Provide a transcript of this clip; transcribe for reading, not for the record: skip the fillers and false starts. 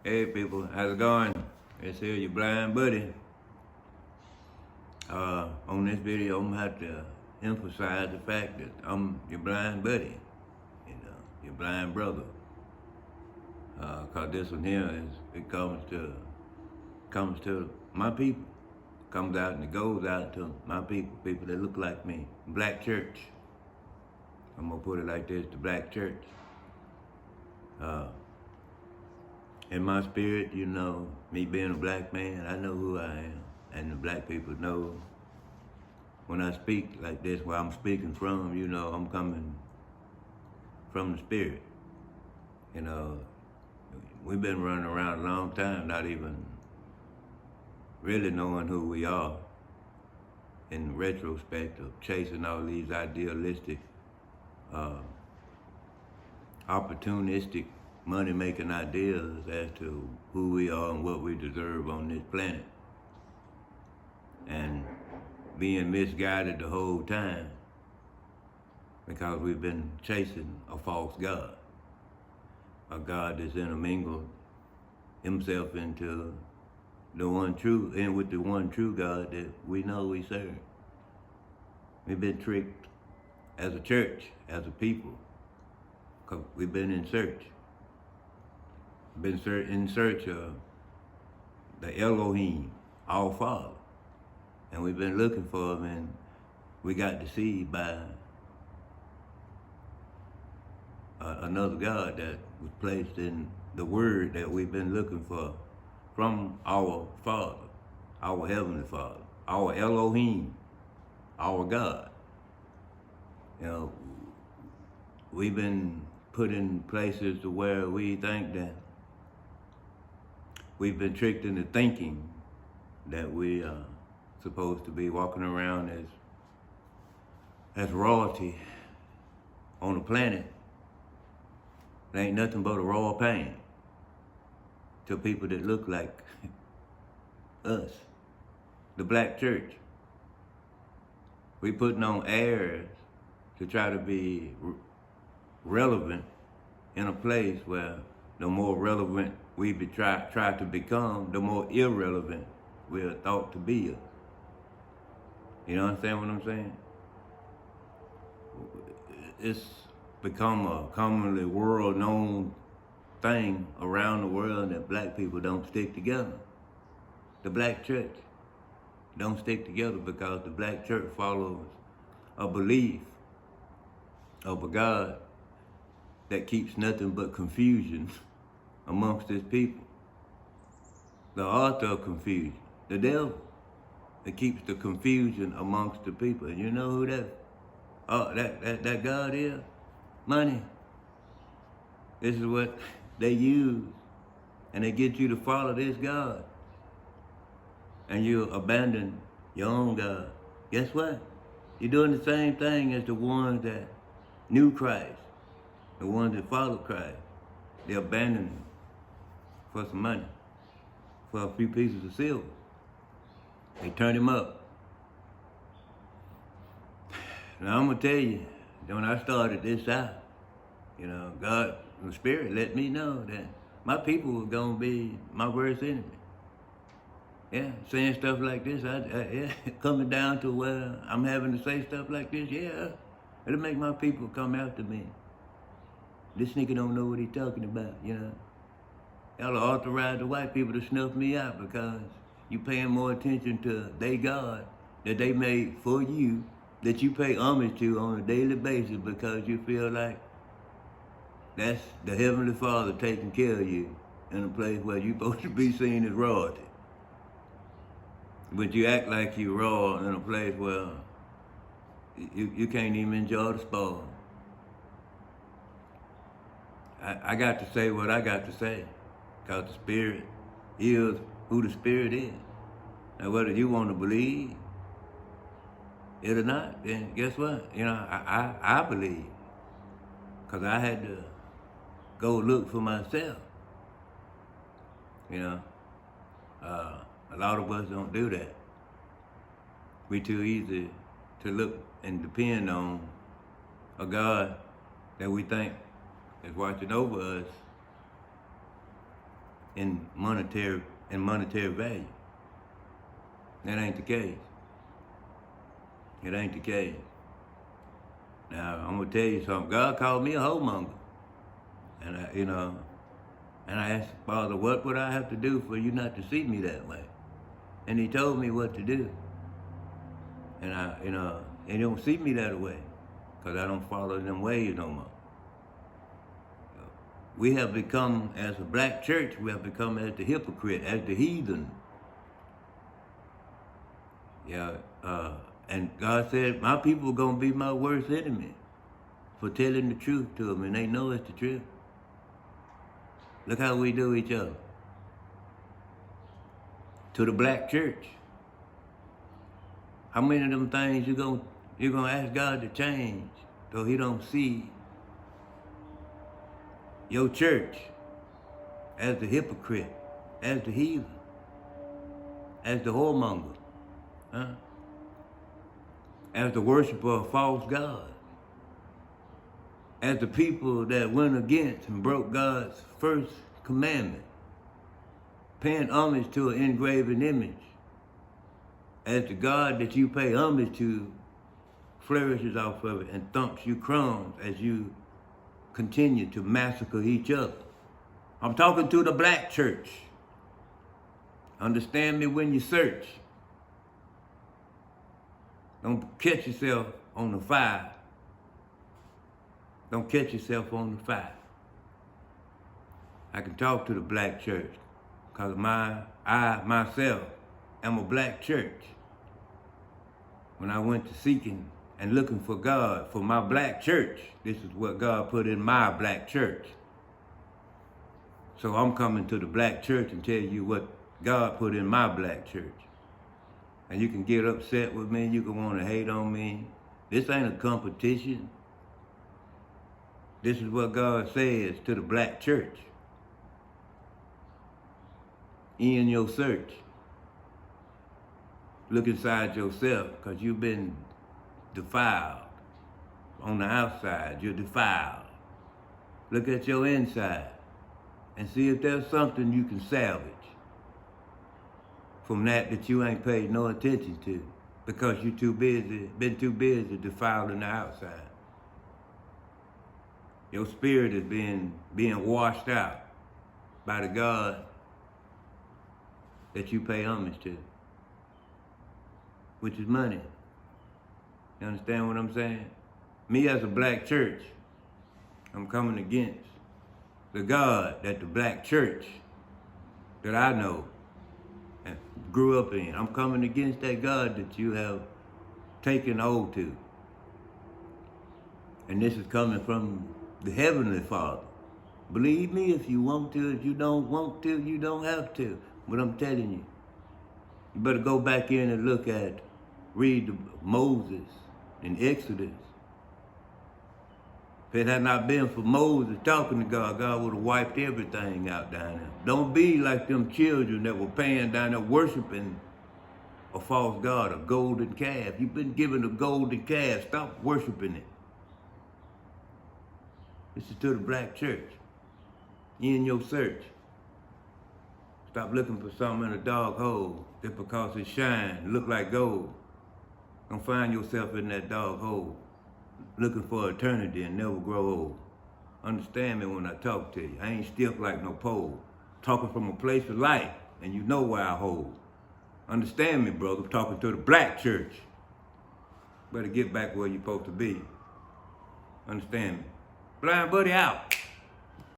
Hey people, how's it going? It's here your blind buddy. On this video, I'm gonna have to emphasize the fact that I'm your blind buddy, your blind brother. Cause this one here it comes to my people, comes out and it goes out to my people that look like me. Black church. I'm gonna put it like this: the black church. In my spirit, me being a black man, I know who I am. And the black people know when I speak like this, where I'm speaking from, I'm coming from the spirit. We've been running around a long time, not even really knowing who we are in retrospect of chasing all these idealistic, opportunistic money-making ideas as to who we are and what we deserve on this planet. And being misguided the whole time because we've been chasing a false God. A God that's intermingled himself into the one true, and with the one true God that we know we serve. We've been tricked as a church, as a people, because we've been in search. Been in search of the Elohim, our Father. And we've been looking for him, and we got deceived by another God that was placed in the word that we've been looking for from our Father, our Heavenly Father, our Elohim, our God. We've been put in places to where we think that we've been tricked into thinking that we are supposed to be walking around as royalty on the planet. It ain't nothing but a raw pain to people that look like us, the black church. We putting on airs to try to be relevant in a place where the more relevant we try to become, the more irrelevant we're thought to be. You understand what I'm saying? It's become a commonly world-known thing around the world that black people don't stick together. The black church don't stick together because the black church follows a belief of a God that keeps nothing but confusion amongst his people. The author of confusion, the devil, that keeps the confusion amongst the people. And you know who that God is? Money. This is what they use. And they get you to follow this God. And you abandon your own God. Guess what? You're doing the same thing as the ones that knew Christ, the ones that followed Christ. They abandoned him for some money, for a few pieces of silver. They turned him up. Now I'm gonna tell you, when I started this out, God, the Spirit let me know that my people were gonna be my worst enemy. Yeah, saying stuff like this, coming down to where I'm having to say stuff like this, it'll make my people come after me. This nigga don't know what he's talking about, Y'all authorize the white people to snuff me out because you paying more attention to they God that they made for you, that you pay homage to on a daily basis because you feel like that's the Heavenly Father taking care of you in a place where you're supposed to be seen as royalty. But you act like you're raw in a place where you can't even enjoy the spoil. I got to say what I got to say because the Spirit is who the Spirit is. Now whether you want to believe it or not, then guess what? I believe. Because I had to go look for myself. A lot of us don't do that. We too easy to look and depend on a God that we think is watching over us in monetary value. That ain't the case. It ain't the case. Now, I'm gonna tell you something. God called me a homemonger. And I asked Father, what would I have to do for you not to see me that way? And he told me what to do. And and he don't see me that way, because I don't follow them ways no more. We have become, as a black church, we have become as the hypocrite, as the heathen. Yeah, and God said, my people are going to be my worst enemy for telling the truth to them, and they know it's the truth. Look how we do each other. To the black church. How many of them things you're gonna ask God to change so he don't see your church as the hypocrite, as the heathen, as the whoremonger, as the worshiper of false gods, as the people that went against and broke God's first commandment, paying homage to an engraven image, as the God that you pay homage to flourishes off of it and thumps you crumbs as you continue to massacre each other. I'm talking to the black church. Understand me when you search. Don't catch yourself on the fire. Don't catch yourself on the fire. I can talk to the black church because I myself am a black church. When I went to seeking and looking for God for my black church, this is what God put in my black church. So I'm coming to the black church and tell you what God put in my black church. And you can get upset with me, you can want to hate on me. This ain't a competition. This is what God says to the black church. In your search, look inside yourself, because you've been defiled. On the outside, you're defiled. Look at your inside and see if there's something you can salvage from that you ain't paid no attention to, because you're been too busy defiling the outside. Your spirit is being washed out by the God that you pay homage to, which is money. You understand what I'm saying? Me as a black church, I'm coming against the God that the black church that I know and grew up in. I'm coming against that God that you have taken hold to. And this is coming from the Heavenly Father. Believe me if you want to. If you don't want to, you don't have to. But I'm telling you, you better go back in and read Moses in Exodus. If it had not been for Moses talking to God, God would have wiped everything out down there. Don't be like them children that were paying down there worshiping a false god, a golden calf. You've been given a golden calf. Stop worshiping it. This is to the black church. In your search. Stop looking for something in a dog hole just because it shines, look like gold. Don't find yourself in that dog hole looking for eternity and never grow old. Understand me when I talk to you. I ain't stiff like no pole. Talking from a place of light, and you know where I hold. Understand me, brother. I'm talking to the black church. Better get back where you're supposed to be. Understand me. Blind Buddy out.